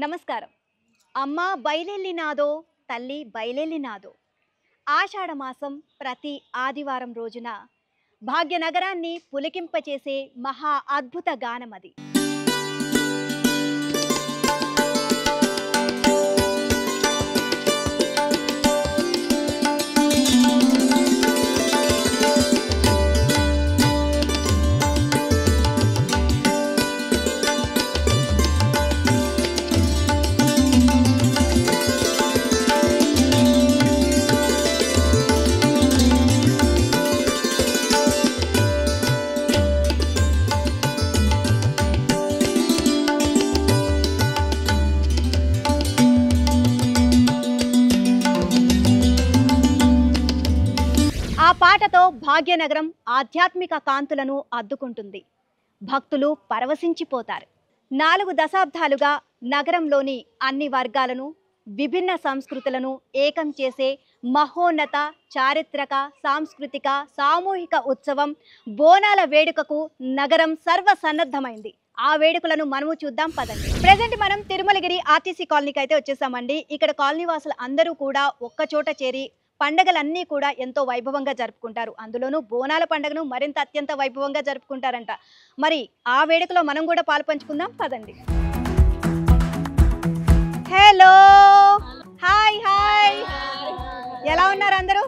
నమస్కారం. అమ్మ బయలెల్లినాదో తల్లి బయలెల్లినాదో ఆషాఢమాసం ప్రతి ఆదివారం రోజున భాగ్యనగరాన్ని పులికింపచేసే మహా అద్భుత గానమది. ఆ పాటతో భాగ్యనగరం ఆధ్యాత్మిక కాంతులను అద్దుకుంటుంది. భక్తులు పరవశించిపోతారు. 4 దశాబ్దాలుగా నగరంలోని అన్ని వర్గాలను, విభిన్న సంస్కృతులను ఏకం చేసే మహోన్నత చారిత్రక, సాంస్కృతిక, సామూహిక ఉత్సవం బోనాల వేడుకకు నగరం సర్వసన్నద్ధమైంది. ఆ వేడుకలను మనము చూద్దాం పదండి. ప్రెజెంట్ మనం తిరుమలగిరి ఆర్టీసీ కాలనీకి అయితే వచ్చేసామండి. ఇక్కడ కాలనీ వాసులు అందరూ కూడా ఒక్కచోట చేరి పండగలన్నీ కూడా ఎంతో వైభవంగా జరుపుకుంటారు. అందులోనూ బోనాల పండుగను మరింత అత్యంత వైభవంగా జరుపుకుంటారంట. మరి ఆ వేడుకలో మనం కూడా పాలు పంచుకుందాం పదండి. హలో, హాయ్ హాయ్, ఎలా ఉన్నారు అందరూ?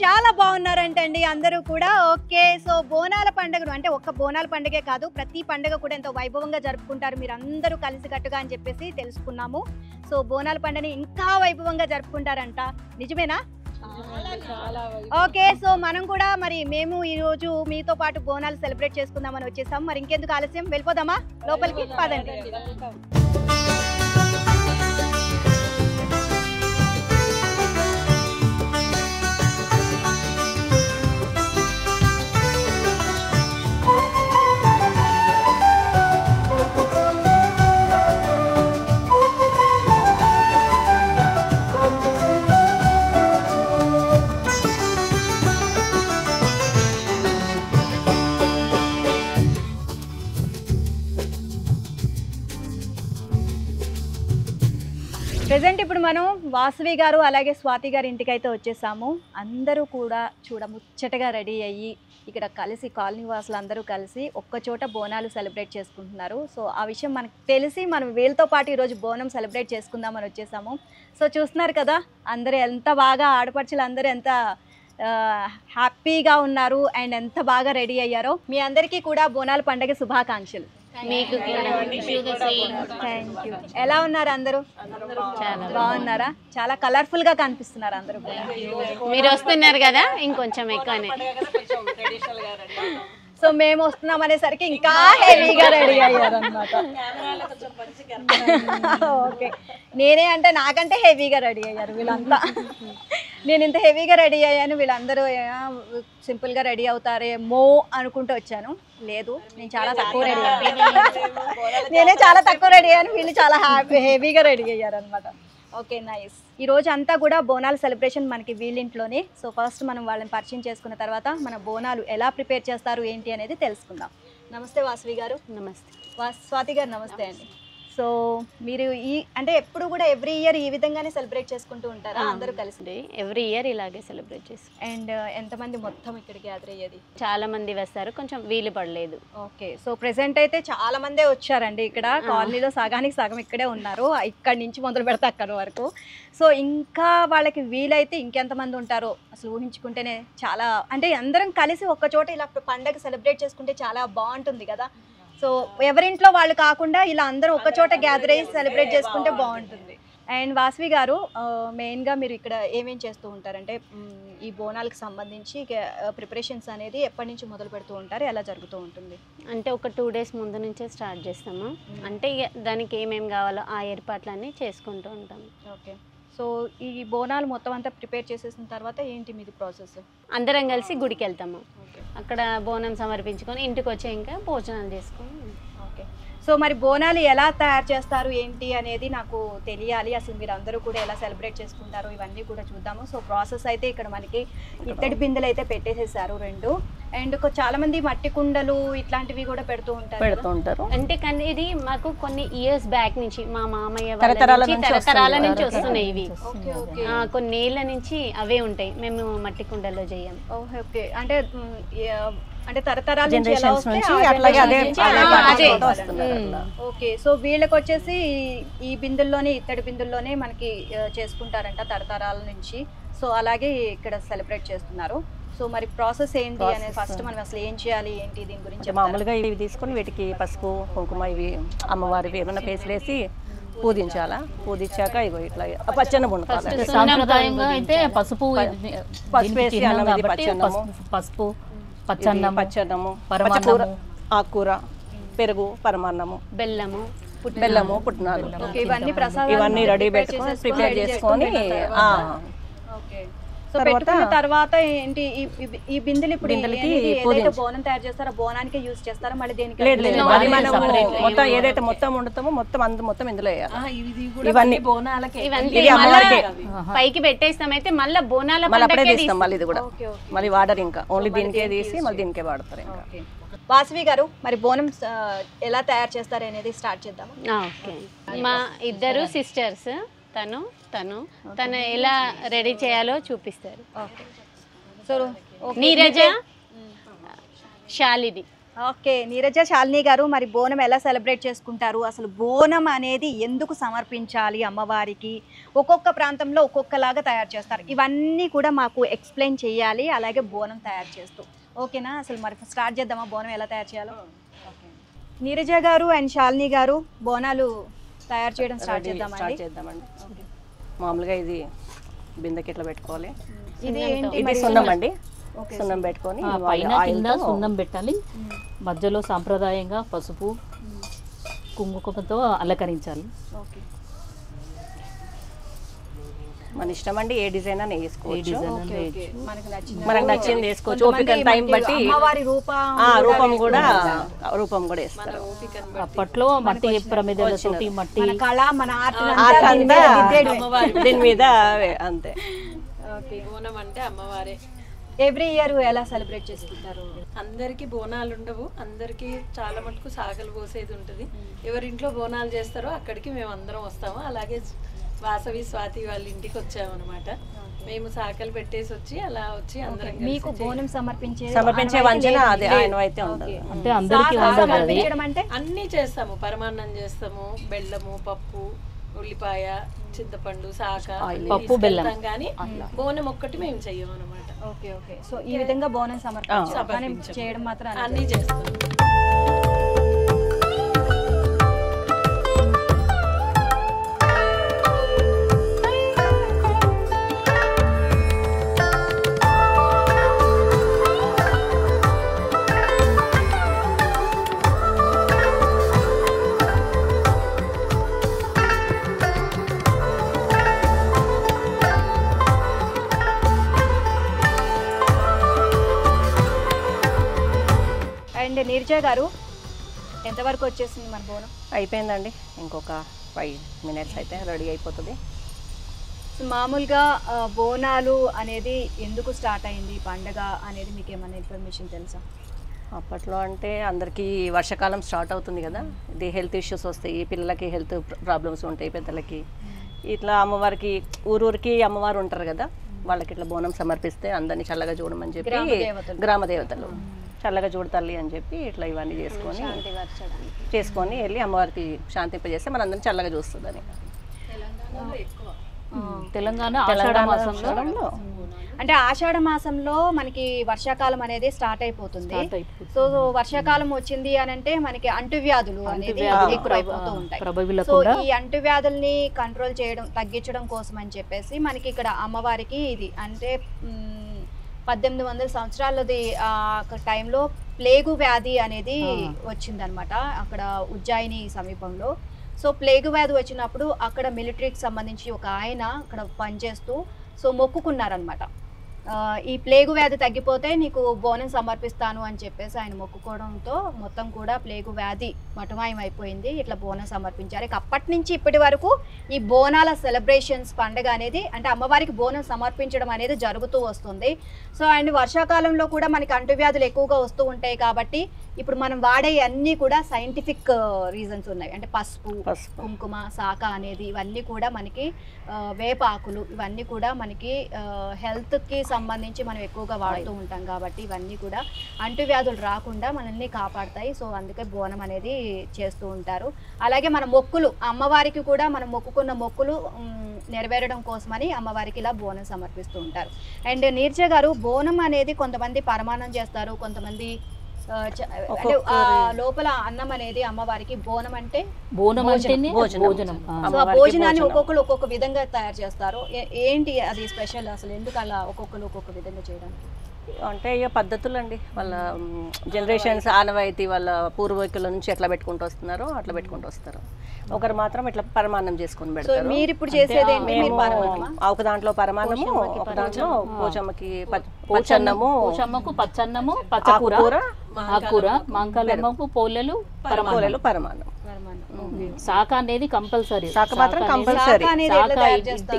చాలా బాగున్నారంటండి అందరూ కూడా. ఓకే, సో బోనాల పండుగను అంటే ఒక్క బోనాల పండుగే కాదు, ప్రతి పండుగ కూడా ఎంతో వైభవంగా జరుపుకుంటారు మీరు అందరూ కలిసికట్టుగా అని చెప్పేసి తెలుసుకున్నాము. సో బోనాల పండుగని ఇంకా వైభవంగా జరుపుకుంటారంట, నిజమేనా? ఓకే, సో మనం కూడా మేము ఈరోజు మీతో పాటు బోనాలు సెలబ్రేట్ చేసుకుందామని వచ్చేసాం. మరి ఇంకెందుకు ఆలస్యం, వెళ్ళిపోదామా లోపలికి? పదండి. ప్రెజెంట్ ఇప్పుడు మనం వాసవి గారు అలాగే స్వాతి గారి ఇంటికి అయితే వచ్చేసాము. అందరూ కూడా చూడముచ్చటగా రెడీ అయ్యి ఇక్కడ కలిసి కాలనీ వాసులు అందరూ కలిసి ఒక్కచోట బోనాలు సెలబ్రేట్ చేసుకుంటున్నారు. సో ఆ విషయం మనకు తెలిసి మనం వీళ్ళతో పాటు ఈరోజు బోనం సెలబ్రేట్ చేసుకుందామని వచ్చేసాము. సో చూస్తున్నారు కదా అందరూ ఎంత బాగా, ఆడపడుచులు అందరూ ఎంత హ్యాపీగా ఉన్నారు అండ్ ఎంత బాగా రెడీ అయ్యారో. మీ అందరికీ కూడా బోనాల పండుగ శుభాకాంక్షలు. మీకు థ్యాంక్ యూ. ఎలా ఉన్నారు అందరూ? చాలా బాగున్నారా? చాలా కలర్ఫుల్ గా కనిపిస్తున్నారు అందరూ కూడా. మీరు వస్తున్నారు కదా, ఇంకొంచెం ఎక్కువనే. సో మేము వస్తున్నాం అనేసరికి ఇంకా హెవీగా రెడీ అయ్యారు అనమాట. ఓకే, నేనే అంటే నాకంటే హెవీగా రెడీ అయ్యారు వీళ్ళంతా. నేను ఇంత హెవీగా రెడీ అయ్యాను, వీళ్ళందరూ సింపుల్గా రెడీ అవుతారేమో అనుకుంటూ వచ్చాను. లేదు, నేను చాలా తక్కువ రెడీ అయ్యాను. నేనే చాలా తక్కువ రెడీ అయ్యాను, వీళ్ళు చాలా హెవీగా రెడీ అయ్యారు అనమాట. Okay, nice. ఈ రోజు అంతా కూడా బోనాల సెలబ్రేషన్ మనకి వీళ్ళింట్లోనే. సో ఫస్ట్ మనం వాళ్ళని పరిచయం చేసుకున్న తర్వాత మన బోనాలు ఎలా ప్రిపేర్ చేస్తారు ఏంటి అనేది తెలుసుకుందాం. నమస్తే వాసవి గారు. నమస్తే. స్వాతి గారు నమస్తే అండి. సో మీరు అంటే ఎప్పుడు కూడా ఎవ్రీ ఇయర్ ఈ విధంగానే సెలబ్రేట్ చేసుకుంటూ ఉంటారా అందరూ కలిసి? ఎవ్రీ ఇయర్ ఇలాగే సెలబ్రేట్ చేస్తాం. అండ్ ఎంతమంది మొత్తం ఇక్కడికి గ్యాదర్ అయ్యేది? చాలా మంది వస్తారు, కొంచెం వీలు పడలేదు. ఓకే, సో ప్రెసెంట్ అయితే చాలా మందే వచ్చారండి. ఇక్కడ కాలనీలో సగానికి సగం ఇక్కడే ఉన్నారు, ఇక్కడి నుంచి మొదలు పెడితే అక్కడ వరకు. సో ఇంకా వాళ్ళకి వీలైతే ఇంకెంతమంది ఉంటారో అసలు ఊహించుకుంటేనే చాలా, అంటే అందరం కలిసి ఒక్క చోట ఇలా పండగ సెలబ్రేట్ చేసుకుంటే చాలా బాగుంటుంది కదా. సో ఎవరింట్లో వాళ్ళు కాకుండా ఇలా అందరూ ఒక చోట గ్యాదర్ అయ్యి సెలబ్రేట్ చేసుకుంటే బాగుంటుంది. అండ్ వాసవి గారు, మెయిన్గా మీరు ఇక్కడ ఏమేం చేస్తూ ఉంటారంటే ఈ బోనాలకు సంబంధించి ప్రిపరేషన్స్ అనేది ఎప్పటి నుంచి మొదలు పెడుతూ ఉంటారు, ఎలా జరుగుతూ ఉంటుంది? అంటే ఒక 2 days ముందు నుంచే స్టార్ట్ చేస్తాము. అంటే దానికి ఏమేమి కావాలో ఆ ఏర్పాట్లన్నీ చేసుకుంటూ ఉంటాము. ఓకే, సో ఈ బోనాలు మొత్తం అంతా ప్రిపేర్ చేసేసిన తర్వాత ఏంటి మీది ప్రాసెస్? అందరం కలిసి గుడికి వెళ్తాము. అక్కడ బోనం సమర్పించుకొని ఇంటికి వచ్చే ఇంకా భోజనాలు చేసుకొని. ఓకే, సో మరి బోనాలు ఎలా తయారు చేస్తారు ఏంటి అనేది నాకు తెలియాలి. అసలు మీరు అందరూ కూడా ఎలా సెలబ్రేట్ చేసుకుంటారు ఇవన్నీ కూడా చూద్దాము. సో ప్రాసెస్ అయితే ఇక్కడ మనకి ఇత్తడి బిందెలు అయితే పెట్టేసేసారు 2. అండ్ చాలా మంది మట్టి కుండలు ఇట్లాంటివి కూడా పెడుతూ ఉంటారు. అంటే కానీ ఇది మాకు కొన్ని ఇయర్స్ బ్యాక్ నుంచి మా మామయ్య తరతరాల నుంచి వస్తున్నాయి ఇవి. కొన్ని ఏళ్ళ నుంచి అవే ఉంటాయి. మేము మట్టి కుండలో చేయం. ఓకే అంటే తరతరాల నుంచి ఎలా జనరేషన్స్ నుంచి వస్తాయి అట్లాగే అదే అదే. ఓకే. సో వీళ్ళకి వచ్చేసి ఈ బిందుల్లోనే ఇత్తడి బిందుల్లోనే మనకి చేసుకుంటారంట తరతరాల నుంచి. సో అలాగే ఇక్కడ సెలబ్రేట్ చేస్తున్నారు. సో మరి ప్రాసెస్ ఏంటి అనేది ఫస్ట్ మనం అసలు ఏం చేయాలి ఏంటి దీని గురించి మామూలుగా ఇవి తీసుకొని వీటికి పసుపు కుంకుమ ఇవి అమ్మవారివి ఏమైనా పేస్ట్లు వేసి పూజించాలా. పూజించాక ఇగో ఇట్లా పచ్చన్నం ఉండాలి. సాంప్రదాయంగా అయితే పసుపు వేసి అన్నం ఇది పచ్చన్నము, పసుపు పచ్చన్నము పచ్చకూర, ఆకుకూర, పెరుగు, పరమాన్నము, బెల్లము, పుట్నాలు ఇవన్నీ రెడీ పెట్టుకొని ప్రిపేర్ చేసుకొని సో పెట్టుకున్న తర్వాత ఏంటి ఈ బిందెలు ఇప్పుడు ఏదైతే బోనం తయారు చేస్తారో బోనానికి యూజ్ చేస్తారా మళ్ళీ దేనికి? లేదు అది మనము మొత్తం ఏదైతే మొత్తం వండుతామో మొత్తం ఇందులో ఇవన్నీ పైకి పెట్టేస్తాం. అయితే మళ్ళీ బోనాల అప్పుడే తీస్తాం. మళ్ళీ ఇది కూడా మళ్ళీ వాడరు, ఇంకా ఓన్లీ దీనికే తీసి మళ్ళీ దీనికే వాడతారు. ఇంకా వాసవి గారు మరి బోనం ఎలా తయారు చేస్తారు అనేది స్టార్ట్ చేద్దాం. ఓకే. మా ఇద్దరు సిస్టర్స్ తను ఎలా రెడీ చేయాలో చూపిస్తారు. సో నీరజ, శాలిని. ఓకే, నీరజ, శాలిని గారు మరి బోనం ఎలా సెలబ్రేట్ చేసుకుంటారు, అసలు బోనం అనేది ఎందుకు సమర్పించాలి అమ్మవారికి, ఒక్కొక్క ప్రాంతంలో ఒక్కొక్కలాగా తయారు చేస్తారు, ఇవన్నీ కూడా మాకు ఎక్స్ప్లెయిన్ చేయాలి. అలాగే బోనం తయారు చేస్తూ ఓకేనా? అసలు మరి స్టార్ట్ చేద్దామా బోనం ఎలా తయారు చేయాలో? నీరజ గారు అండ్ శాలిని గారు బోనాలు తయారు చేయడం స్టార్ట్ చేద్దామండి. మామూలుగా ఇది బిందెకి ఇట్లా పెట్టుకోవాలి. ఇది సున్నం అండి. సున్నం పెట్టుకొని పైన కింద సున్నం పెట్టాలి. మధ్యలో సాంప్రదాయంగా పసుపు కుంకుమతో అలంకరించాలి. మన ఇష్టం అండి, ఏ డిజైన్ అని వేసుకోవచ్చు, మనకు నచ్చింది వేసుకోవచ్చు. ఓపిక టైం బట్టి రూపం కూడా వేస్తారు. అప్పట్లో మట్టి ప్రమిదలతోటి మట్టి దీని మీద అంతే. బోనం అంటే అమ్మవారే. ఎవ్రీ ఇయర్ ఎలా సెలబ్రేట్ చేసుకుంటారు? అందరికి బోనాలు ఉండవు, అందరికి చాలా మటుకు సాగలు పోసేది ఉంటుంది. ఎవరింట్లో బోనాలు చేస్తారో అక్కడికి మేము అందరం వస్తాము. అలాగే వాసవి, స్వాతి వాళ్ళ ఇంటికి వచ్చాము అనమాట. మేము సాకలు పెట్టేసి వచ్చి అలా వచ్చి అందరం మీకు బోనం సమర్పించే వంచన అది ఆయన అయితే ఉండదు. అంటే అందరికీ అంటే అన్ని చేస్తాము. పరమాన్నం చేస్తాము, బెల్లము, పప్పు, ఉల్లిపాయ, చింతపండు, సాక, పప్పు, బెల్లం. కానీ బోనం ఒక్కటి మేము చెయ్యము అనమాట. Okay okay. సో ఈ విధంగా బోనం చేయడం మాత్రం అన్ని చేస్తాం. నీరజ గారు ఎంతవరకు వచ్చేసింది మన బోనం? అయిపోయిందండి, ఇంకొక 5 minutes అయితే రెడీ అయిపోతుంది. మామూలుగా బోనాలు అనేది ఎందుకు స్టార్ట్ అయింది పండగ అనేది మీకు ఏమైనా ఇన్ఫర్మేషన్ తెలుసా? అప్పట్లో అంటే అందరికీ వర్షాకాలం స్టార్ట్ అవుతుంది కదా, ఇది హెల్త్ ఇష్యూస్ వస్తాయి, పిల్లలకి హెల్త్ ప్రాబ్లమ్స్ ఉంటాయి, పెద్దలకి ఇట్లా అమ్మవారికి ఊరూరికి అమ్మవారు ఉంటారు కదా, వాళ్ళకి ఇట్లా బోనం సమర్పిస్తే అందరినీ చల్లగా చూడమని చెప్పి గ్రామ దేవతలు చల్లగా చూడతల్లి అని చెప్పి ఇట్లా ఇవన్నీ చేసుకొని వెళ్ళి అమ్మవారికి శాంతింపజేస్తే మన అందరినీ చల్లగా చూస్తుందని. తెలంగాణ అంటే ఆషాఢ మాసంలో మనకి వర్షాకాలం అనేది స్టార్ట్ అయిపోతుంది. సో వర్షాకాలం వచ్చింది అని అంటే మనకి అంటువ్యాధులు అనేది ఎక్కువైపోతూ ఉంటాయి. సో ఈ అంటువ్యాధుల్ని కంట్రోల్ చేయడం, తగ్గించడం కోసం అని చెప్పేసి మనకి ఇక్కడ అమ్మవారికి ఇది అంటే 1800 సంవత్సరాలది టైంలో ప్లేగు వ్యాధి అనేది వచ్చిందనమాట అక్కడ ఉజ్జయిని సమీపంలో. సో ప్లేగు వ్యాధి వచ్చినప్పుడు అక్కడ మిలిటరీకి సంబంధించి ఒక ఆయన అక్కడ పనిచేస్తూ సో మొక్కుకున్నారనమాట. ఈ ప్లేగు వ్యాధి తగ్గిపోతే నీకు బోనం సమర్పిస్తాను అని చెప్పేసి ఆయన మొక్కుకోవడంతో మొత్తం కూడా ప్లేగు వ్యాధి మటుమాయం అయిపోయింది. ఇట్లా బోనం సమర్పించారు. ఇక అప్పటి నుంచి ఇప్పటి వరకు ఈ బోనాల సెలబ్రేషన్స్ పండుగ అనేది అంటే అమ్మవారికి బోనం సమర్పించడం అనేది జరుగుతూ వస్తుంది. సో అండ్ వర్షాకాలంలో కూడా మనకి అంటువ్యాధులు ఎక్కువగా వస్తూ ఉంటాయి కాబట్టి ఇప్పుడు మనం వాడే అన్నీ కూడా సైంటిఫిక్ రీజన్స్ ఉన్నాయి. అంటే పసుపు, కుంకుమ, శాఖ అనేది ఇవన్నీ కూడా మనకి వేప ఆకులు ఇవన్నీ కూడా మనకి హెల్త్కి సంబంధించి మనం ఎక్కువగా వాడుతూ ఉంటాం కాబట్టి ఇవన్నీ కూడా అంటువ్యాధులు రాకుండా మనల్ని కాపాడతాయి. సో అందుకే బోనం అనేది చేస్తూ ఉంటారు. అలాగే మన మొక్కులు అమ్మవారికి కూడా మనం మొక్కుకున్న మొక్కులు నెరవేరడం కోసమని అమ్మవారికి ఇలా బోనం సమర్పిస్తూ ఉంటారు. అండ్ నీర్జ గారు, బోనం అనేది కొంతమంది పరమాన్నం చేస్తారు, కొంతమంది అంటే లోపల అన్నం అనేది అమ్మవారికి బోనం అంటే బోనం అంటేనే భోజనం. సో ఆ భోజనాన్ని ఒక్కొక్కరు ఒక్కొక్క విధంగా తయారు చేస్తారు. ఏంటి అది స్పెషల్? అసలు ఎందుకు అలా ఒక్కొక్కరు ఒక్కొక్క విధంగా చేయడానికి? అంటే ఇక పద్ధతులు అండి, వాళ్ళ జనరేషన్స్ ఆనవాయితీ వాళ్ళ పూర్వీకుల నుంచి ఎట్లా పెట్టుకుంటూ వస్తున్నారో అట్లా పెట్టుకుంటూ వస్తారు. ఒకరు మాత్రం ఇట్లా పరమాన్నం చేసుకుని పెడతారు. మీరు ఇప్పుడు చేసేది ఏంటి? ఒక దాంట్లో పరమాన్నము, ఒక దాంట్లో పోచమ్మకి పచ్చన్నము, పోచమ్మకు పచ్చన్నము, పచ్చకూర, ఆకుకూర, మాంకాలమ్మకు పోలేలు, పరమాన్నం. శాఖ అనేది కంపల్సరీ. శాఖ మాత్రం కంపల్సరీ.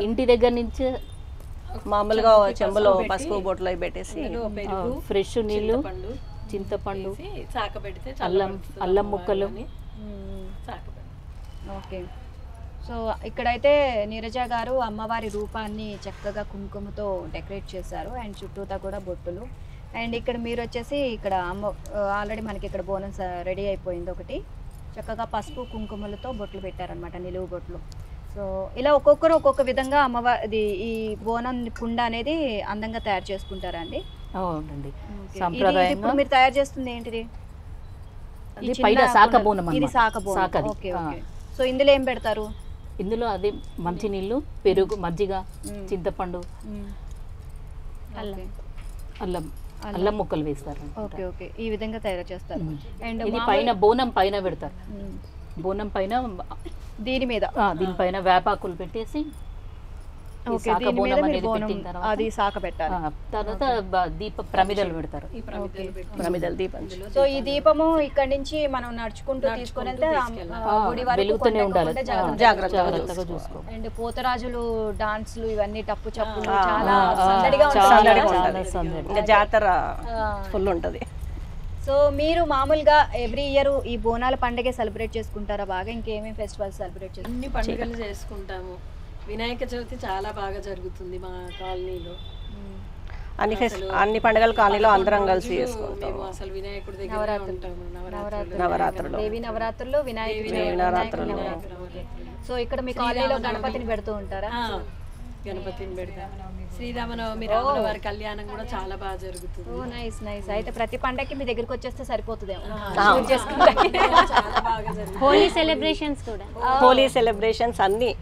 ఇంటి దగ్గర నుంచి మామూలుగా చెంబులో పసుపు బొట్లు అవి పెట్టేసి ఫ్రెష్ నీళ్ళు, చింతపండు, అల్లం ముక్కలు. ఓకే. సో ఇక్కడైతే నీరజ గారు అమ్మవారి రూపాన్ని చక్కగా కుంకుమతో డెకరేట్ చేశారు అండ్ చుట్టూతా కూడా బొట్టులు. అండ్ ఇక్కడ మీరు వచ్చేసి ఇక్కడ ఆల్రెడీ మనకి ఇక్కడ బోనస్ రెడీ అయిపోయింది. ఒకటి చక్కగా పసుపు కుంకుమలతో బొట్లు పెట్టారనమాట, నిలువు బొట్లు. సో ఇలా ఒక్కొక్కరు ఒక్కొక్క విధంగా అమ్మవారి ఈ బోనం కుండ అనేది అందంగా తయారు చేసుకుంటారండి. అవునండి. ఇప్పుడు మీరు తయారు చేస్తుంది ఏంటిది? ఇది పైన శాఖ బోనం. ఇది శాఖ బోనం. Okay okay. సో ఇందులో ఏం పెడతారు? ఇందులో అదే మంచినీళ్ళు, పెరుగు, మజ్జిగ, చింతపండు, అల్లం ముక్కలు వేస్తారు. Okay okay. ఈ విధంగా తయారు చేస్తారు. అండ్ ఇది పైన బోనం పైన పెడతారు. బోనం పైన దీనిపైన వేపాకులు పెట్టేసి అది శాఖ పెట్టాలి. తర్వాత దీప ప్రమిదలు పెడతారు. సో ఈ దీపము ఇక్కడ నుంచి మనం నడుచుకుంటూ తీసుకొని వెళ్తే వెలుగుతూనే ఉండాలి, జాగ్రత్తగా చూసుకో. అండ్ పోతరాజులు డాన్స్లు ఇవన్నీ టప్పు చప్పులు చాలా సందడిగా ఉంటుంది. జాతర ఫుల్ ఉంటది. సో మీరు మామూలుగా ఎవ్రీ ఇయర్ ఈ బోనాల పండుగ సెలబ్రేట్ చేసుకుంటారా బాగా? ఇంకేమేమి ఫెస్టివల్స్ సెలబ్రేట్ చేసుకుంటారు? అన్ని పండుగలు చేసుకుంటాము. వినాయక చవితి చాలా బాగా జరుగుతుంది మా కాలనీలో. అన్ని పండుగలు కాలనీలో అందరం కలిసి చేసుకుంటాం. అసలు వినాయకుడి దగ్గర ఉంటాము. నవరాత్రులు, దేవి నవరాత్రుల్లో వినాయకుడు. సో ఇక్కడ మీ కాలనీలో గణపతిని పెడుతూ ఉంటారా? గణపతిని పెడతాం. శ్రీరామనవమి రాముల వారి కళ్యాణం కూడా చాలా బాగా జరుగుతుంది. ఓ నైస్ నైస్. అయితే ప్రతి పండగకి మీ దగ్గరికి వచ్చేస్తే సరిపోతుందేమో. చాలా బాగా జరుగుతుంది. హోలీ సెలబ్రేషన్స్ కూడా, హోలీ సెలబ్రేషన్స్ అన్ని.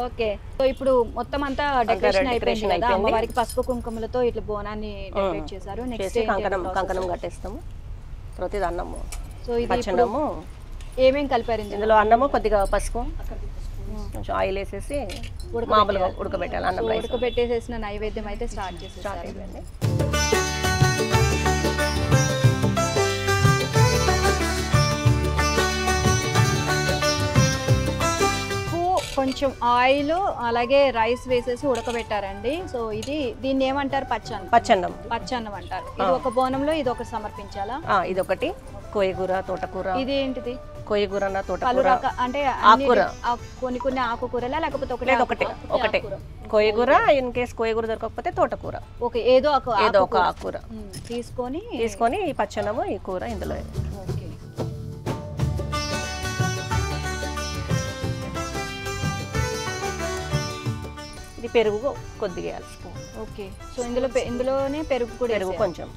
ఓకే. సో ఇప్పుడు మొత్తం అంతా డెకరేషన్ అయిపోయింది కదా, అమ్మవారికి పసుపు కుంకుమలతో ఇట్లా బోనాన్ని డెకరేట్ చేశారు. నెక్స్ట్ కంకణం కట్టేస్తాము. తర్వాత అన్నము, సో ఇది పచ్చన్నము. ఏమేం కలిపారు ఇందులో? అన్నము, కొద్దిగా పసుపు, కొంచెం ఆయిల్ వేసేసి మామూలుగా ఉడకబెట్టాలి. అన్నం ఉడకబెట్టేసేసిన నైవేద్యం అయితే స్టార్ట్ చేసేసారు. కొంచెం ఆయిల్ అలాగే రైస్ వేసేసి ఉడకబెట్టారండి. సో దీన్ని ఏమంటారు? పచ్చన్నం అంటారు. ఇది ఒక బోనంలో ఇది ఒకటి సమర్పించాలా? ఇదొకటి కోయగూర, తోటకూర. ఇది ఏంటిది? కోయగూర, తోటకూర అంటే కొన్ని ఆకుకూరలా లేకపోతే ఒకటే కోయగూర. ఇన్ కేస్ కోయగూర దొరకకపోతే తోటకూర. ఓకే. ఏదో ఒక ఆకుకూర తీసుకొని ఈ పచ్చనము, ఈ కూర ఇందులో. ఇది పెరుగు కొద్దిగా వేయాలి. ఓకే. సో ఇందులోనే పెరుగు కొంచెం.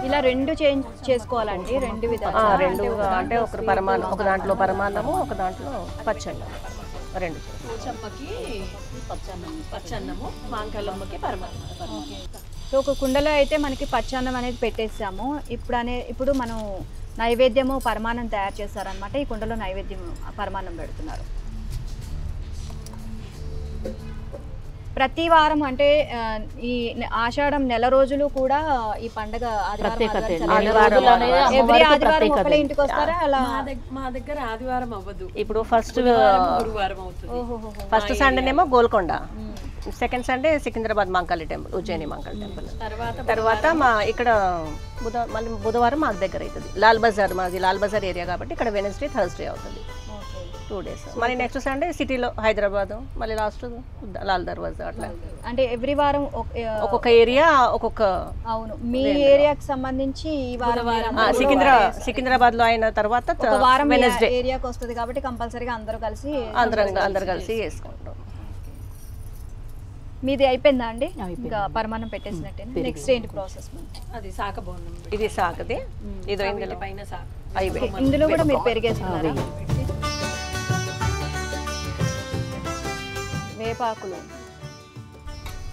ఇలా రెండు చేంజ్ చేసుకోవాలండి, రెండు విధాలు. రెండు అంటే ఒక దాంట్లో పరమాన్నము, ఒక దాంట్లో పచ్చన్నం. రెండు. పోచమ్మకి పచ్చన్నము, మాంకాలమ్మకి పరమాన్నం. సో ఒక కుండలో అయితే మనకి పచ్చన్నం అనేది పెట్టేసాము. ఇప్పుడు మనం నైవేద్యము పరమాన్నం తయారు చేస్తారనమాట. ఈ కుండలో నైవేద్యం పరమాన్నం పెడుతున్నారు. ప్రతి వారం అంటే ఈ ఆషాఢం నెల రోజులు కూడా ఈ పండగ ప్రత్యేకత ఎవ్రీ ఆదివారం ఒకళ్ళ ఇంటికి వస్తారా అలా? మా దగ్గర ఆదివారం అవ్వదు, ఇప్పుడు ఫస్ట్ గురువారం అవుతుంది. ఫస్ట్ సండేనేమో Golconda, second Sunday Secunderabad Mankali temple, Ujjaini Mankali temple. తర్వాత మా ఇక్కడ మళ్ళీ బుధవారం మాకు దగ్గర అవుతుంది లాల్ బజార్, మాది లాల్ బజార్ ఏరియా కాబట్టి ఇక్కడ వెనస్డే థర్స్డే అవుతుంది 2 days. మళ్ళీ నెక్స్ట్ సండే సిటీలో హైదరాబాద్, మళ్ళీ లాస్ట్ లాల్ దర్వాజా అట్లా. అంటే ఎవ్రీ వారం ఒక్కొక్క ఏరియా ఒక్కొక్క. అవును, మీ ఏరియాకి సంబంధించి ఈ వారం సికింద్రాబాద్ లో అయిన తర్వాత వారం ఏరియాకి వస్తుంది కాబట్టి కంపల్సరీగా అందరూ కలిసి అందరు కలిసి చేసుకుంటాం. మీది అయిపోయిందా అండి? ఇంకా పరమాన్నం పెట్టేసినట్టే. నెక్స్ట్ ఏంటి ప్రాసెస్? అది సాకబోనం, ఇది సాకది, ఇదో ఇందులో పైన సాక. ఇందులో కూడా మీరు పెరిగేస్తున్నారా? వేపాకులు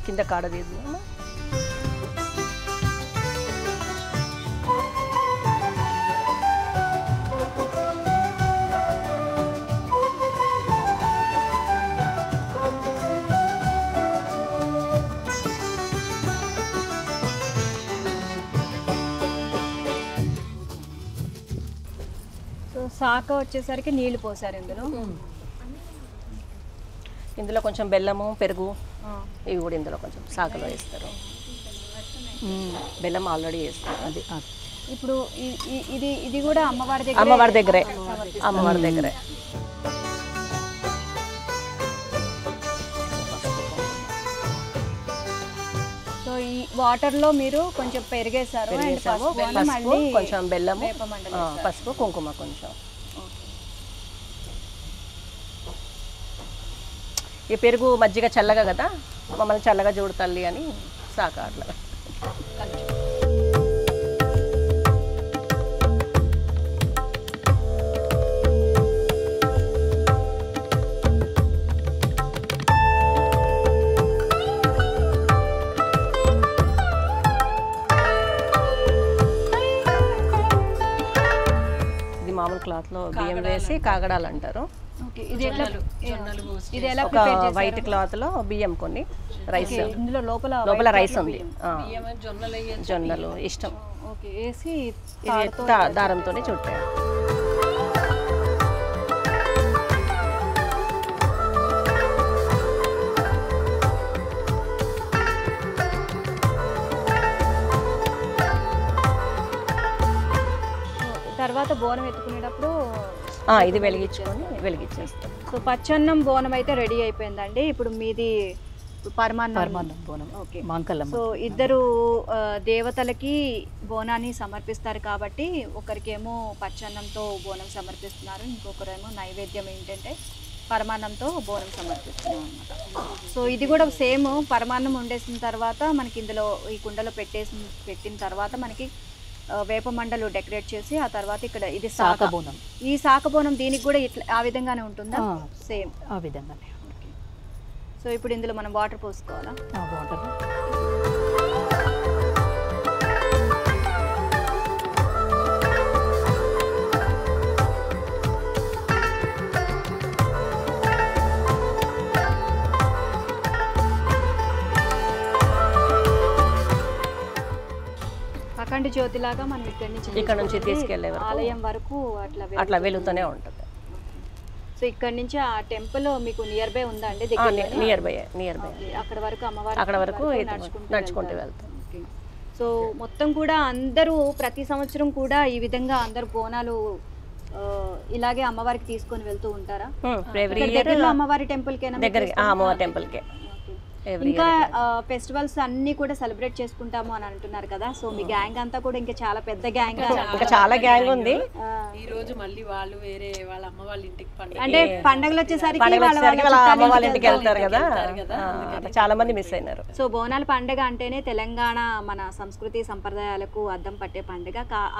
కింద కాడ తీసుకున్నాము. సో సాక వచ్చేసరికి నీళ్లు పోసారు ఇందులో కొంచెం బెల్లము, పెరుగు ఇవి కూడా ఇందులో కొంచెం సాకలో వేస్తారు. బెల్లం ఆల్రెడీ వేస్తారు. అది ఇప్పుడు ఇది కూడా అమ్మవారి దగ్గరే. సో ఈ వాటర్ లో మీరు కొంచెం పెరిగేసారు, కొంచెం బెల్లము, పసుపు, కుంకుమ కొంచెం. ఈ పెరుగు మజ్జిగ చల్లగా కదా, మమ్మల్ని చల్లగా చూడు తల్లి అని సాక అట్లా. ఇది మామూలు క్లాత్ లో బియ్యం వేసి కాగడాలు అంటారు. ఒక వైట్ క్లాత్ లో బియ్యం కొన్ని, రైస్, ఇందులో లోపల రైస్ ఉంది, జొన్నలు ఇష్టం వేసి దారంతోనే చుట్టారు. తర్వాత బోనం ఎత్తుకునేటప్పుడు ఇది వెలిగించేస్తాం. సో పచ్చన్నం బోనం అయితే రెడీ అయిపోయిందండి. ఇప్పుడు మీది పరమాన్నం బోనం. ఓకే, మాంకళ్ళమ్మ. సో ఇద్దరు దేవతలకి బోనాన్ని సమర్పిస్తారు కాబట్టి ఒకరికేమో పచ్చన్నంతో బోనం సమర్పిస్తున్నారు, ఇంకొకరేమో నైవేద్యం ఏంటంటే పరమాన్నంతో బోనం సమర్పిస్తున్నాం అన్నమాట. సో ఇది కూడా సేమ్, పరమాన్నం వండేసిన తర్వాత మనకి ఇందులో ఈ కుండలో పెట్టిన తర్వాత మనకి వేప మండలు డెకరేట్ చేసి ఆ తర్వాత ఇక్కడ ఇది సాకబోనం. ఈ సాకబోనం దీనికి కూడా ఇట్లా ఆ విధంగానే ఉంటుందా? సేమ్ ఆ విధంగానే. సో ఇప్పుడు ఇందులో మనం వాటర్ పోసుకోవాలా? వాటర్ అఖండ జ్యోతిలాగా మనం ఇక్కడ నుంచి తీసుకెళ్లే ఆలయం వరకు అట్లా వెలుగుతూనే ఉంటుంది. సో ఇక్కడ నుంచి ఆ టెంపుల్ మీకు నియర్ బై ఉందా అండి? నియర్ బై అక్కడ వరకు అమ్మవారు అక్కడ వరకు నడుచుకుంటూ వెళ్తాం. సో మొత్తం కూడా అందరూ ప్రతి సంవత్సరం కూడా ఈ విధంగా అందరూ బోనాలు ఇలాగే అమ్మవారికి తీసుకొని వెళ్తూ ఉంటారా? దగ్గరలో అమ్మవారి టెంపుల్ కే? అమ్మవారి టెంపుల్ కే. ఇంకా ఫెస్టివల్స్ అన్ని కూడా సెలబ్రేట్ చేసుకుంటాము అని అంటున్నారు కదా, సో మీ గ్యాంగ్ అంతా కూడా ఇంకా చాలా పెద్ద గ్యాంగ్, ఇంకా చాలా గ్యాంగ్ ఉంది. ఈ రోజు మళ్ళీ వాళ్ళు వేరే వాళ్ళ అమ్మ వాళ్ళ ఇంటికి అంటే పండగలు వచ్చేసరికి వాళ్ళ అమ్మ వాళ్ళ ఇంటికి వెళ్తారు కదా, చాలా మంది మిస్ అయినారు. సో బోనాల పండుగ అంటేనే తెలంగాణ మన సంస్కృతి సంప్రదాయాలకు అద్దం పట్టే పండుగ,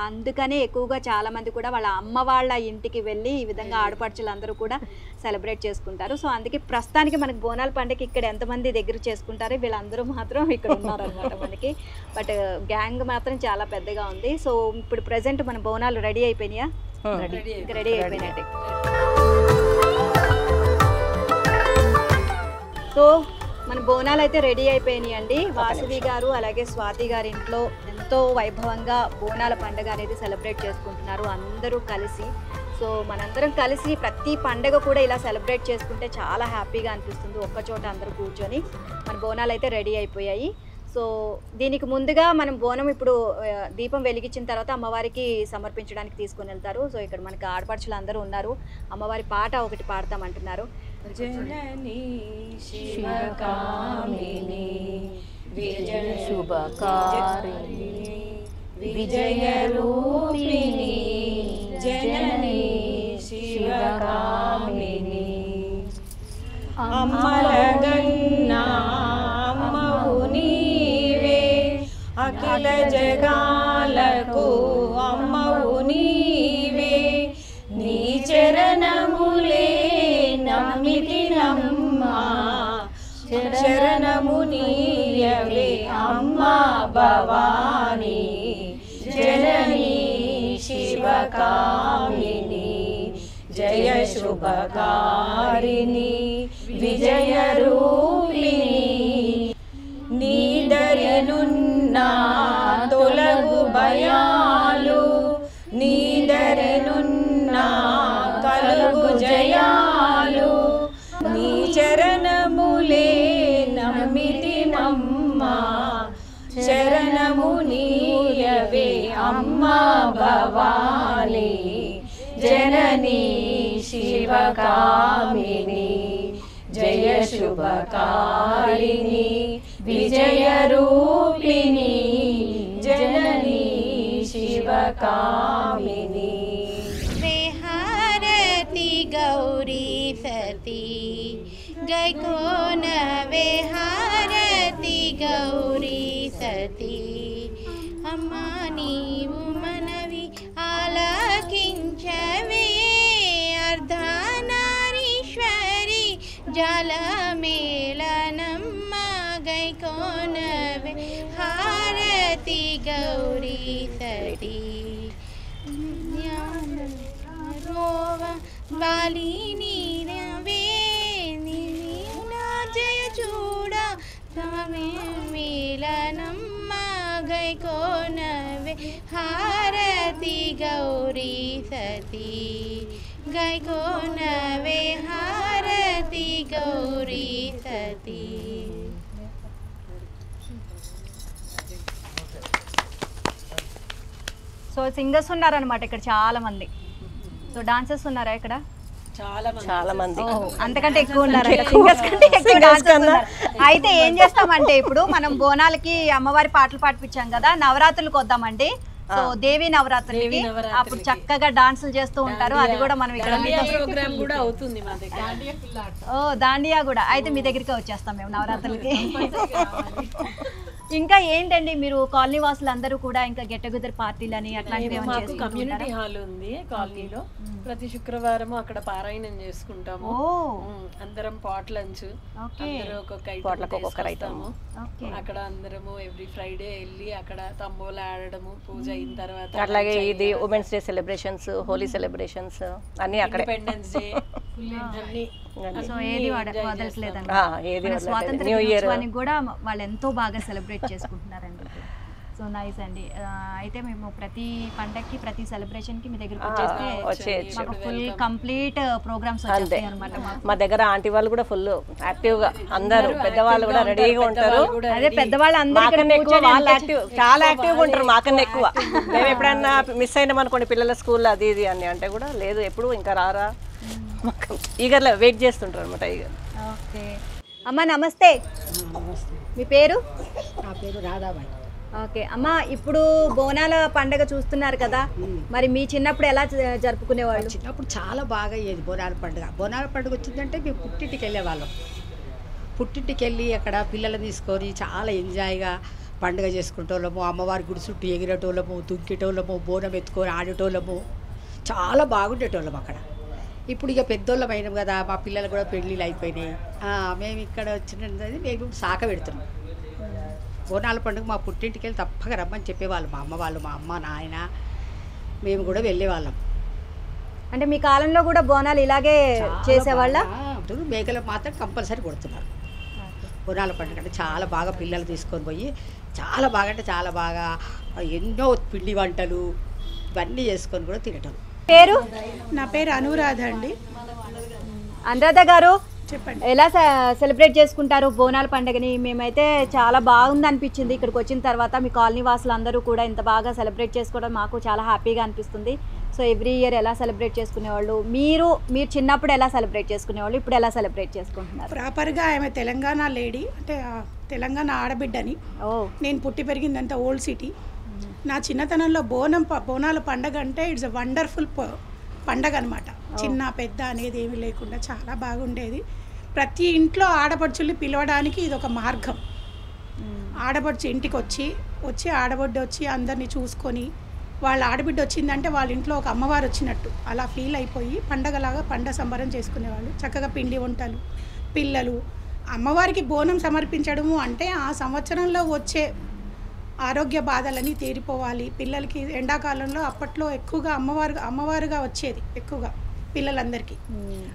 అందుకనే ఎక్కువగా చాలా మంది కూడా వాళ్ళ అమ్మ వాళ్ళ ఇంటికి వెళ్ళి ఈ విధంగా ఆడపడుచులు అందరూ కూడా సెలబ్రేట్ చేసుకుంటారు. సో అందుకే ప్రస్తుతానికి మనకి బోనాల పండుగ ఇక్కడ ఎంతమంది దగ్గర చేసుకుంటారు, వీళ్ళందరూ మాత్రం ఇక్కడ ఉన్నారనమాట మనకి. బట్ గ్యాంగ్ మాత్రం చాలా పెద్దగా ఉంది. సో ఇప్పుడు ప్రెసెంట్ మన బోనాలు రెడీ అయిపోయినాయా? రెడీ అయిపోయినట్టే. సో మన బోనాలు అయితే రెడీ అయిపోయినాయి అండి. వాసవి గారు అలాగే స్వాతి గారి ఇంట్లో ఎంతో వైభవంగా బోనాల పండుగ అనేది సెలబ్రేట్ చేసుకుంటున్నారు అందరూ కలిసి. సో మనందరం కలిసి ప్రతి పండుగ కూడా ఇలా సెలబ్రేట్ చేసుకుంటే చాలా హ్యాపీగా అనిపిస్తుంది. ఒక్కచోట అందరూ కూర్చొని మన బోనాలు అయితే రెడీ అయిపోయాయి. సో దీనికి ముందుగా మనం బోనం ఇప్పుడు దీపం వెలిగించిన తర్వాత అమ్మవారికి సమర్పించడానికి తీసుకొని వెళ్తారు. సో ఇక్కడ మనకి ఆడపడుచులు అందరూ ఉన్నారు. అమ్మవారి పాట ఒకటి పాడతామంటున్నారు. జననీ శివకామిని శుభకారిణి విజయరూపిణి జననీ శివకామిని అమ్మలగన్నా అమ్మవు నీవే అఖిల జగాలకు అమ్మవు నీవే నీ చరణములే నమ్మితి నమ్మా శరణము నీయవే అమ్మా భవాని జననీ శివకామిని జయ శుభకారిణి విజయరూపిణి నీదరెనున్నా తొలగు భయాలు నీదరెనున్నా కలుగు జయాలు నీ చరణములే నమ్మితి నమ్మా శరణము నీయవే అమ్మా భవాని జననీ శివకామిని జయ శుభకారిణి విజయరూపిణి జననీ శివకామిని విహారతి గౌరీ సతీ గైకోన విహారతి గౌరీ సతీ అమ్మా నీవు మనవి ఆలకించవే అర్ధనారీశ్వరి జలమేళనమ్మ గైకోనవే హారతి గౌరీ సతీ బాలిని జయ చూడ మేళనమ్మ గైకోనవే హారతి గౌరీ సతీ గైకోనవే హారతి గౌరీ సతీ. సో సింగర్స్ ఉన్నారనమాట ఇక్కడ చాలా మంది. సో డాన్సర్స్ ఉన్నారా ఇక్కడ? చాలా మంది అంతకంటే ఎక్కువ ఉన్నారు. సింగర్స్ కంటే ఎక్కువ డాన్సర్స్ ఉన్నారు. అయితే ఏం చేస్తామంటే ఇప్పుడు మనం బోనాలకి అమ్మవారి పాటలు పాడిపించాం కదా, నవరాత్రులకు వద్దామండి. సో దేవి నవరాత్రులకి అప్పుడు చక్కగా డాన్సులు చేస్తూ ఉంటారు. అది కూడా మనం ఇక్కడ ప్రోగ్రామ్ కూడా అవుతుంది మా దగ్గర. ఓ దాండియా కూడా. అయితే మీ దగ్గరికి వచ్చేస్తాం మేము నవరాత్రులకి. ఇంకా ఏంటండి మీరు కాలనీ వాసులు అందరూ కూడా ఇంకా గెట్ టుగెదర్ పార్టీలని అట్లాంటివి మాకు కమ్యూనిటీ హాల్ ఉంది కాలనీలో. ప్రతి శుక్రవారం అక్కడ పారాయణం చేసుకుంటాము. అందరం పాట్ లంచ్ అందరూ ఒక్కొక్క ఐటమ్ అక్కడ అందరము ఎవ్రీ ఫ్రైడే వెళ్ళి అక్కడ తంబోలా ఆడడము పూజ అయిన తర్వాత. అట్లాగే ఇది women's day celebrations, Holi celebrations అన్ని అక్కడ, ఇండిపెండెన్స్ డే అన్ని. సో ఏది వదలట్లేదండి. స్వాతంత్ర దినోత్సవానికి కూడా వాళ్ళు ఎంతో బాగా సెలబ్రేట్ చేసుకుంటున్నారండి. సో నైస్ అండి. అయితే మేము ప్రతి పండగకి ప్రతి సెలబ్రేషన్ కి మీ దగ్గరకు వచ్చేస్తే మాకు ఫుల్ కంప్లీట్ ప్రోగ్రామ్స్ వచ్చేస్తాయి అన్నమాట. మా దగ్గర ఆంటీ వాళ్ళు కూడా ఫుల్ యాక్టివ్ గా అందరూ పెద్దవాళ్ళు కూడా రెడీగా ఉంటారు. అదే పెద్దవాళ్ళు అందరూ వాళ్ళు యాక్టివ్, చాలా యాక్టివ్ గా ఉంటారు మాకన్నా ఎక్కువ. మేము ఎప్పుడన్నా మిస్ అయినాం అనుకోండి పిల్లల స్కూల్ అది ఇది అని అంటే కూడా లేదు ఎప్పుడు ఇంకా రారా ఈగర్లో వెయిట్ చేస్తుంటారు అనమాట. ఈగర్. ఓకే అమ్మ నమస్తే. మీ పేరు? నా పేరు రాధాబాయి. ఓకే అమ్మ, ఇప్పుడు బోనాల పండగ చూస్తున్నారు కదా, మరి మీ చిన్నప్పుడు ఎలా జరుపుకునేవాళ్ళు? చిన్నప్పుడు చాలా బాగా అయ్యేది బోనాల పండుగ. బోనాల పండుగ వచ్చిందంటే మేము పుట్టింటికి వెళ్ళేవాళ్ళం. పుట్టింటికి వెళ్ళి అక్కడ పిల్లలు తీసుకొని చాలా ఎంజాయ్గా పండుగ చేసుకుంటోళ్ళము. అమ్మవారి గుడి చుట్టూ ఎగిరేటోళ్ళము, దుంకేటోళ్ళము, బోనం ఎత్తుకొని ఆడేటోళ్ళము. చాలా బాగుండేటోళ్ళము అక్కడ. ఇప్పుడు ఇక పెద్దోళ్ళం అయినాం కదా, మా పిల్లలు కూడా పెళ్ళిళ్ళు అయిపోయినాయి. మేము ఇక్కడ వచ్చినది మేము సాక పెడుతున్నాం. బోనాల పండుగ మా పుట్టింటికి వెళ్ళి తప్పక రమ్మని చెప్పేవాళ్ళు మా అమ్మ వాళ్ళు, మా అమ్మ నాయన మేము కూడా వెళ్ళేవాళ్ళం. అంటే మీ కాలంలో కూడా బోనాలు ఇలాగే చేసేవాళ్ళ? మేకలు మాత్రం కంపల్సరీ కొడుతున్నారు. బోనాల పండుగ అంటే చాలా బాగా పిల్లలు తీసుకొని పోయి చాలా బాగా అంటే చాలా బాగా ఎన్నో పిండి వంటలు ఇవన్నీ చేసుకొని కూడా తినటం. పేరు? నా పేరు అనురాధ అండి. అనురాధ గారు చెప్పండి. ఎలా సెలబ్రేట్ చేసుకుంటారు బోనాల పండుగని? మేమైతే చాలా బాగుంది అనిపించింది ఇక్కడికి వచ్చిన తర్వాత. మీ కాలనీ వాసులు అందరూ కూడా ఇంత బాగా సెలబ్రేట్ చేసుకోవడం మాకు చాలా హ్యాపీగా అనిపిస్తుంది. సో ఎవ్రీ ఇయర్ ఎలా సెలబ్రేట్ చేసుకునేవాళ్ళు? మీరు చిన్నప్పుడు ఎలా సెలబ్రేట్ చేసుకునేవాళ్ళు, ఇప్పుడు ఎలా సెలబ్రేట్ చేసుకుంటున్నారు? ప్రాపర్గా ఆమె తెలంగాణ లేడీ, అంటే తెలంగాణ ఆడబిడ్డని. నేను పుట్టి పెరిగిందంతా ఓల్డ్ సిటీ. నా చిన్నతనంలో బోనాల పండగ అంటే ఇట్స్ అ వండర్ఫుల్ పండగ అనమాట. చిన్న పెద్ద అనేది ఏమీ లేకుండా చాలా బాగుండేది. ప్రతి ఇంట్లో ఆడపడుచుల్ని పిలవడానికి ఇది ఒక మార్గం. ఆడపడుచు ఇంటికి వచ్చి ఆడబిడ్డ వచ్చి అందరినీ చూసుకొని, వాళ్ళ ఆడబిడ్డ వచ్చిందంటే వాళ్ళ ఇంట్లో ఒక అమ్మవారు వచ్చినట్టు అలా ఫీల్ అయిపోయి పండగలాగా పండగ సంబరం చేసుకునేవాళ్ళు. చక్కగా పిండి వంటలు, పిల్లలు. అమ్మవారికి బోనం సమర్పించడము అంటే ఆ సంవత్సరంలో వచ్చే ఆరోగ్య బాధలన్నీ తీరిపోవాలి. పిల్లలకి ఎండాకాలంలో అప్పట్లో ఎక్కువగా అమ్మవారుగా వచ్చేది ఎక్కువగా పిల్లలందరికీ.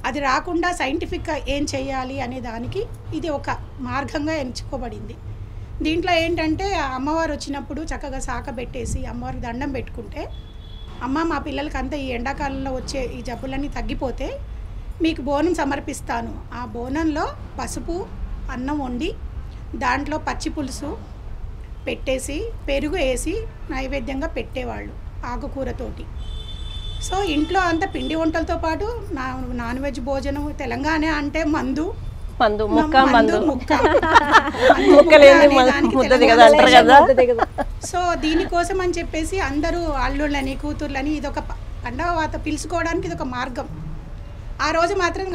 అది రాకుండా సైంటిఫిక్గా ఏం చేయాలి అనే దానికి ఇది ఒక మార్గంగా ఎంచుకోబడింది. దీంట్లో ఏంటంటే అమ్మవారు వచ్చినప్పుడు చక్కగా సాకబెట్టేసి అమ్మవారికి దండం పెట్టుకుంటే, అమ్మ మా పిల్లలకి అంతా ఈ ఎండాకాలంలో వచ్చే ఈ జబ్బులన్నీ తగ్గిపోతే మీకు బోనం సమర్పిస్తాను. ఆ బోనంలో పసుపు అన్నం వండి దాంట్లో పచ్చి పులుసు పెట్టేసి పెరుగు వేసి నైవేద్యంగా పెట్టేవాళ్ళు ఆకుకూరతోటి. సో ఇంట్లో అంతా పిండి వంటలతో పాటు నాన్ వెజ్ భోజనం. తెలంగాణ అంటే మందు సో దీనికోసం అని చెప్పేసి అందరూ అల్లుళ్ళని కూతుర్లని ఇదొక పండగ పిలుచుకోవడానికి ఇదొక మార్గం. ఆ రోజు మాత్రం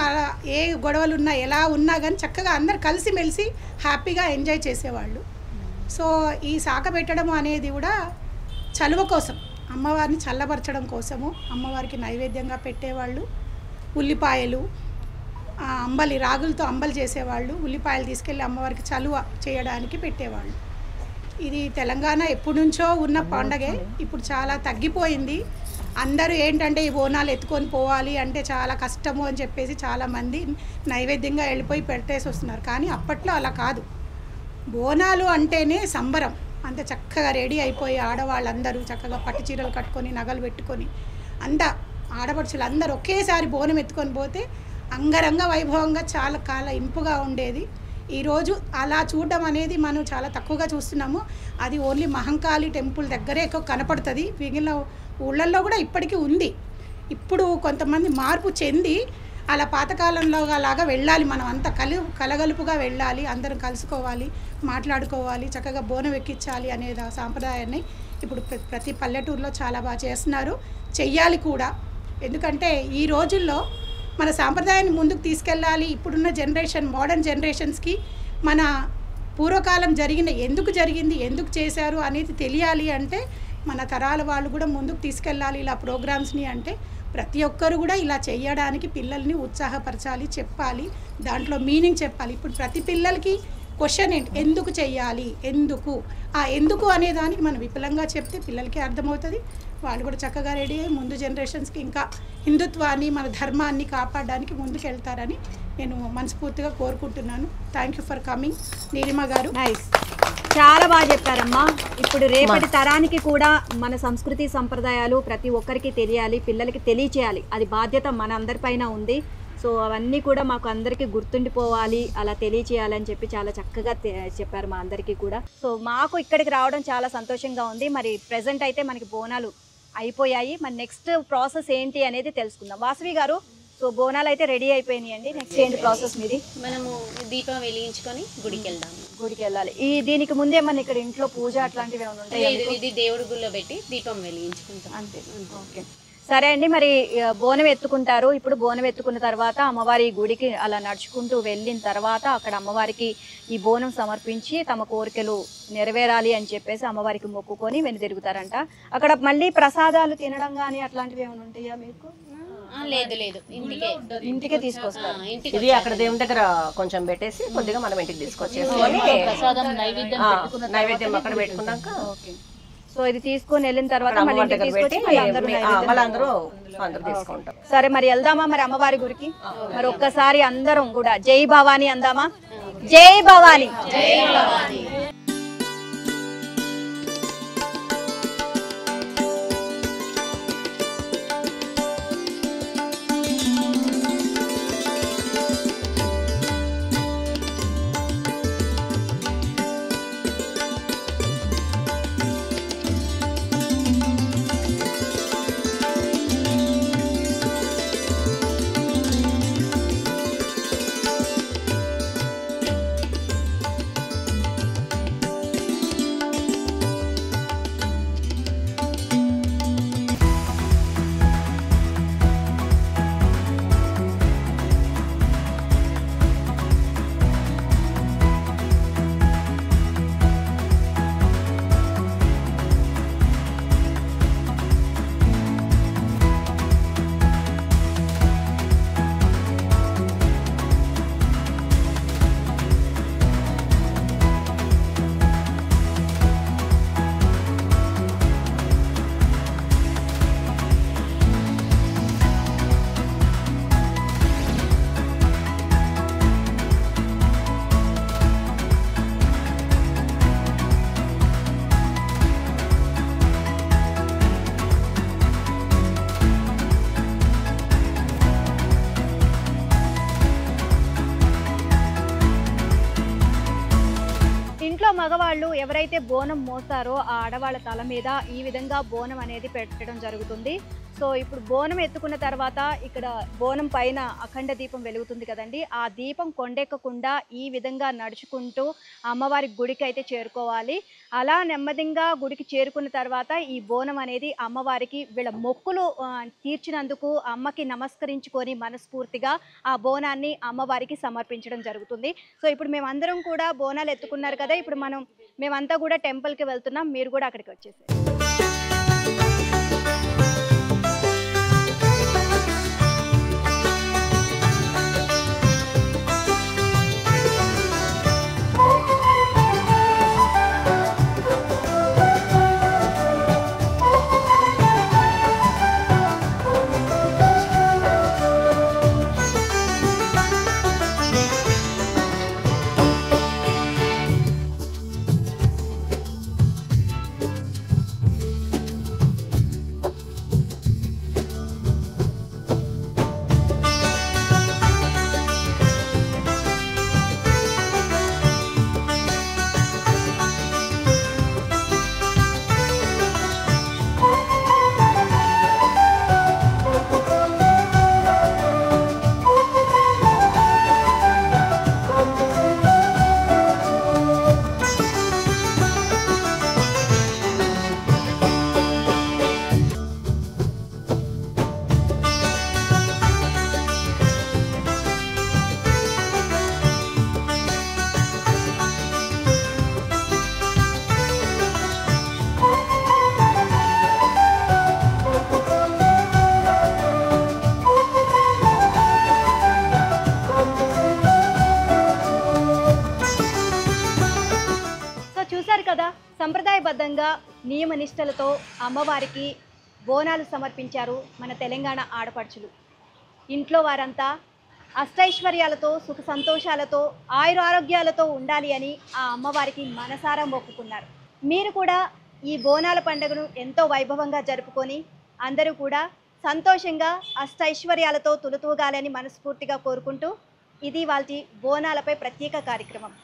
ఏ గొడవలు ఉన్నా ఎలా ఉన్నా కానీ చక్కగా అందరు కలిసిమెలిసి హ్యాపీగా ఎంజాయ్ చేసేవాళ్ళు. సో ఈ సాక పెట్టడం అనేది కూడా చలువ కోసం, అమ్మవారిని చల్లబరచడం కోసము అమ్మవారికి నైవేద్యంగా పెట్టేవాళ్ళు. ఉల్లిపాయలు, అంబలి, రాగులతో అంబలి చేసేవాళ్ళు. ఉల్లిపాయలు తీసుకెళ్ళి అమ్మవారికి చలువ చేయడానికి పెట్టేవాళ్ళు. ఇది తెలంగాణ ఎప్పటి నుంచో ఉన్న పండగే. ఇప్పుడు చాలా తగ్గిపోయింది. అందరూ ఏంటంటే ఈ బోనాలు ఎత్తుకొని పోవాలి అంటే చాలా కష్టము అని చెప్పేసి చాలామంది నైవేద్యంగా వెళ్ళిపోయి పెట్టేసి వస్తున్నారు. కానీ అప్పట్లో అలా కాదు. బోనాలు అంటేనే సంబరం. అంత చక్కగా రెడీ అయిపోయి ఆడవాళ్ళందరూ చక్కగా పట్టు చీరలు కట్టుకొని నగలు పెట్టుకొని అంతా ఆడపడుచులు అందరూ ఒకేసారి బోనం ఎత్తుకొని పోతే అంగరంగ వైభవంగా చాలా ఇంపుగా ఉండేది. ఈరోజు అలా చూడడం అనేది మనం చాలా తక్కువగా చూస్తున్నాము. అది ఓన్లీ మహంకాళి టెంపుల్ దగ్గరే ఎక్కువ కనపడుతుంది. మిగిలిన ఊళ్ళల్లో కూడా ఇప్పటికీ ఉంది. ఇప్పుడు కొంతమంది మార్పు చెంది అలా పాతకాలంలో లాగా వెళ్ళాలి. మనం అంతా కలగలుపుగా వెళ్ళాలి, అందరం కలుసుకోవాలి, మాట్లాడుకోవాలి, చక్కగా బోనం ఎక్కించాలి అనే సాంప్రదాయాన్ని ఇప్పుడు ప్రతి పల్లెటూరులో చాలా బాగా చేస్తున్నారు, చెయ్యాలి కూడా. ఎందుకంటే ఈ రోజుల్లో మన సాంప్రదాయాన్ని ముందుకు తీసుకెళ్ళాలి. ఇప్పుడున్న జనరేషన్, మోడర్న్ జనరేషన్స్కి మన పూర్వకాలం ఎందుకు జరిగింది, ఎందుకు చేశారు అనేది తెలియాలి. అంటే మన తరాల వాళ్ళు కూడా ముందుకు తీసుకెళ్ళాలి ఇలా ప్రోగ్రామ్స్ని. అంటే ప్రతి ఒక్కరు కూడా ఇలా చేయడానికి పిల్లల్ని ఉత్సాహపరచాలి, చెప్పాలి, దాంట్లో మీనింగ్ చెప్పాలి. ఇప్పుడు ప్రతి పిల్లలకి క్వశ్చన్ ఏంటి, ఎందుకు చెయ్యాలి, ఎందుకు అనే దానికి మనం విపులంగా చెప్తే పిల్లలకి అర్థమవుతుంది. వాళ్ళు కూడా చక్కగా రెడీ అయ్యి ముందు జనరేషన్స్కి ఇంకా హిందుత్వాన్ని, మన ధర్మాన్ని కాపాడడానికి ముందుకు వెళ్తారని నేను మనస్ఫూర్తిగా కోరుకుంటున్నాను. Thank you for coming Neelima గారు. నైస్, చాలా బాగా చెప్పారమ్మా. ఇప్పుడు రేపటి తరానికి కూడా మన సంస్కృతి సంప్రదాయాలు ప్రతి ఒక్కరికి తెలియాలి, పిల్లలకి తెలియచేయాలి. అది బాధ్యత మన అందరిపైన ఉంది. సో అవన్నీ కూడా మాకు అందరికీ గుర్తుండిపోవాలి, అలా తెలియచేయాలని చెప్పి చాలా చక్కగా చెప్పారు మా అందరికీ కూడా. సో మాకు ఇక్కడికి రావడం చాలా సంతోషంగా ఉంది. మరి ప్రెజెంట్ అయితే మనకి బోనాలు అయిపోయాయి. మరి నెక్స్ట్ ప్రాసెస్ ఏంటి అనేది తెలుసుకుందాం. వాసవి గారు, సో బోనాలు అయితే రెడీ అయిపోయినాయండి. నెక్స్ట్ ఏంటి ప్రాసెస్ మీది? మనము దీపం వెలిగించుకొని గుడికి వెళ్దాము. గుడికి వెళ్ళాలి. దీనికి ముందే మన ఇక్కడ ఇంట్లో పూజ అట్లాంటివి ఏమైనా ఉంటాయి? ఇది దేవుడి గుళ్ళో పెట్టి దీపం వెలిగించుకుంటాం అంతే. ఓకే, సరే అండి. మరి బోనం ఎత్తుకుంటారు. ఇప్పుడు బోనం ఎత్తుకున్న తర్వాత అమ్మవారి గుడికి అలా నడుచుకుంటూ వెళ్ళిన తర్వాత అక్కడ అమ్మవారికి ఈ బోనం సమర్పించి తమ కోరికలు నెరవేరాలి అని చెప్పేసి అమ్మవారికి మొక్కుకొని వెనుదిరుగుతారంట. అక్కడ మళ్ళీ ప్రసాదాలు తినడం కానీ అట్లాంటివి ఏమైనా ఉంటాయా మీకు? లేదు, ఇంటికే తీసుకొస్తారు. ఇది అక్కడ దేవుని దగ్గర కొంచెం పెట్టేసి కొద్దిగా మనం ఇంటికి తీసుకొచ్చేసుకొని నైవేద్యం అక్కడ పెట్టుకున్నాక ఓకే. సో ఇది తీసుకొని వెళ్ళిన తర్వాత మళ్ళీ ఇంటికి తీసుకొచ్చి అందరూ తీసుకుంటాం. సరే, మరి వెళ్దామా మరి అమ్మవారి గురికి? మరి ఒక్కసారి అందరం కూడా జై భవానీ అందామా? జై భవానీ. ఇంట్లో మగవాళ్ళు ఎవరైతే బోనం మోస్తారో ఆ ఆడవాళ్ళ తల మీద ఈ విధంగా బోనం అనేది పెట్టడం జరుగుతుంది. సో ఇప్పుడు బోనం ఎత్తుకున్న తర్వాత ఇక్కడ బోనం పైన అఖండ దీపం వెలుగుతుంది కదండి. ఆ దీపం కొండెక్కకుండా ఈ విధంగా నడుచుకుంటూ అమ్మవారి గుడికి అయితే చేరుకోవాలి. అలా నెమ్మదిగా గుడికి చేరుకున్న తర్వాత ఈ బోనం అనేది అమ్మవారికి వీళ్ళ మొక్కులు తీర్చినందుకు అమ్మకి నమస్కరించుకొని మనస్ఫూర్తిగా ఆ బోనాన్ని అమ్మవారికి సమర్పించడం జరుగుతుంది. సో ఇప్పుడు మేమందరం కూడా బోనాలు ఎత్తుకున్నారు కదా, ఇప్పుడు మేమంతా కూడా టెంపుల్కి వెళ్తున్నాం. మీరు కూడా అక్కడికి వచ్చేసారు. కదా సంప్రదాయబద్ధంగా నియమ నిష్టలతో అమ్మవారికి బోనాలు సమర్పించారు మన తెలంగాణ ఆడపడుచులు. ఇంట్లో వారంతా అష్టైశ్వర్యాలతో సుఖ సంతోషాలతో ఆయురారోగ్యాలతో ఉండాలి అని ఆ అమ్మవారికి మనసారా మొక్కుకున్నారు. మీరు కూడా ఈ బోనాల పండుగను ఎంతో వైభవంగా జరుపుకొని అందరూ కూడా సంతోషంగా అష్టైశ్వర్యాలతో తులతూగాలని మనస్ఫూర్తిగా కోరుకుంటూ ఇది వాళ్ళ బోనాలపై ప్రత్యేక కార్యక్రమం.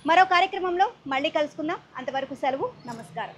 మరో కార్యక్రమంలో మళ్ళీ కలుసుకుందాం. అంతవరకు సెలవు. నమస్కారం.